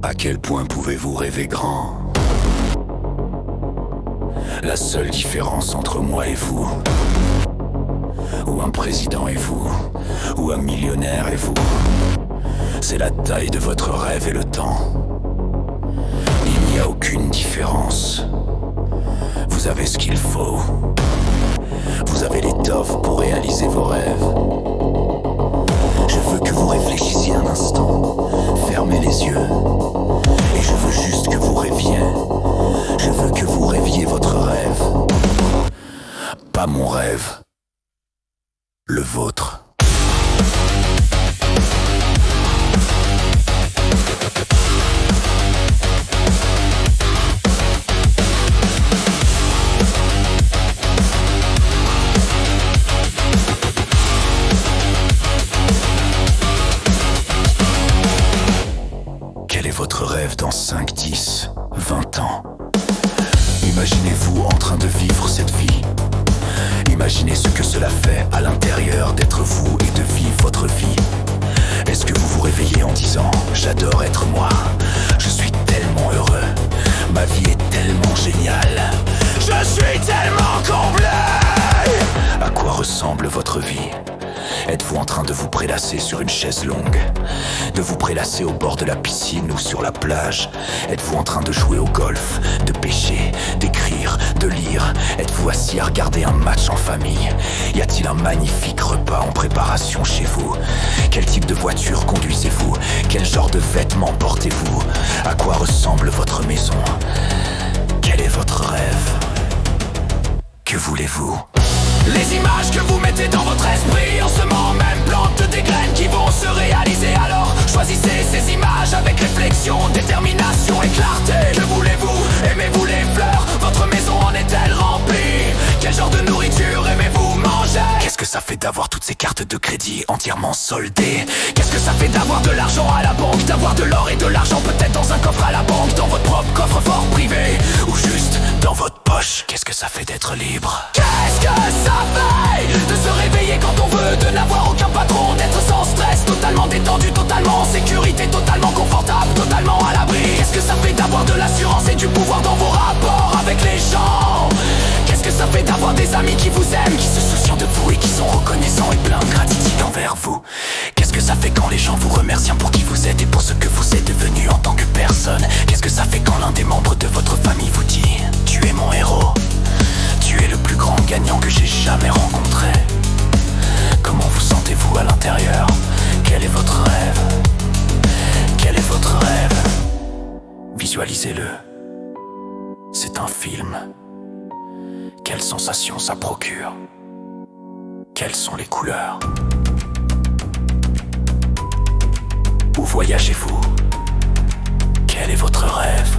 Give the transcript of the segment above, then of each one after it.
À quel point pouvez-vous rêver grand? La seule différence entre moi et vous, ou un président et vous, ou un millionnaire et vous, c'est la taille de votre rêve et le temps. Il n'y a aucune différence. Vous avez ce qu'il faut. Vous avez l'étoffe pour réaliser vos rêves. Je veux que vous réfléchissiez un instant. Fermez les yeux. Et je veux juste que vous rêviez. Je veux que vous rêviez votre rêve. Pas mon rêve. Le vôtre. Quel est votre rêve dans 5, 10, 20 ans? Imaginez-vous en train de vivre cette vie. Imaginez ce que cela fait à l'intérieur d'être vous et de vivre votre vie. Est-ce que vous vous réveillez en disant « J'adore être moi, je suis tellement heureux, ma vie est tellement géniale, je suis tellement comblé !» À quoi ressemble votre vie? Êtes-vous en train de vous prélasser sur une chaise longue? De vous prélasser au bord de la piscine ou sur la plage? Êtes-vous en train de jouer au golf, de pêcher, d'écrire, de lire? Êtes-vous assis à regarder un match en famille? Y a-t-il un magnifique repas en préparation chez vous? Quel type de voiture conduisez-vous? Quel genre de vêtements portez-vous? À quoi ressemble votre maison? Quel est votre rêve? Que voulez-vous? Les images que vous mettez dans votre esprit en ce moment même plantent des graines qui vont se réaliser. Alors choisissez ces images avec réflexion, détermination et clarté. Que voulez-vous? Aimez-vous les fleurs? Votre maison en est-elle remplie? Quel genre de nourriture aimez-vous manger? Qu'est-ce que ça fait d'avoir toutes ces cartes de crédit entièrement soldées? Qu'est-ce que ça fait d'avoir de l'argent à la banque? D'avoir de l'or et de l'argent peut-être dans un coffre à la banque, dans votre propre coffre-fort privé, ou juste Dans votre poche, qu'est-ce que ça fait d'être libre? qu'est-ce que ça fait de se réveiller quand on veut, de n'avoir aucun patron, d'être sans stress, totalement détendu, totalement en sécurité, totalement confortable, totalement à l'abri? Qu'est-ce que ça fait d'avoir de l'assurance et du pouvoir dans vos rapports avec les gens? Qu'est-ce que ça fait d'avoir des amis qui vous aiment, Qui se soucient de vous et qui sont reconnaissants et pleins de gratitude envers vous? Qu'est-ce que ça fait quand les gens vous remercient pour qui vous êtes et pour ce que vous êtes devenu en tant que personne? Qu'est-ce que ça fait quand l'un des membres de votre famille vous dit « Tu es mon héros, tu es le plus grand gagnant que j'ai jamais rencontré ». Comment vous sentez-vous à l'intérieur? Quel est votre rêve? Quel est votre rêve? Visualisez-le. C'est un film. Quelles sensations ça procure? Quelles sont les couleurs? Où voyagez-vous? Quel est votre rêve?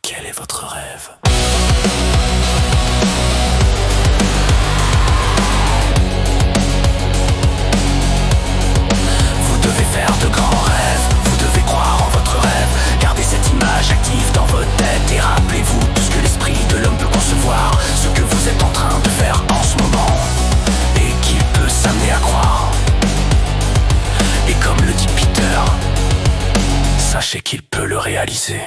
Quel est votre rêve? Vous devez faire de grands rêves, vous devez croire en votre rêve. Gardez cette image active dans votre tête et rappelez-vous tout ce que l'esprit de l'homme peut concevoir. Ce que vous êtes en train de faire en ce moment et qu'il peut s'amener à croire. Et comme le dit Peter, sachez qu'il peut le réaliser.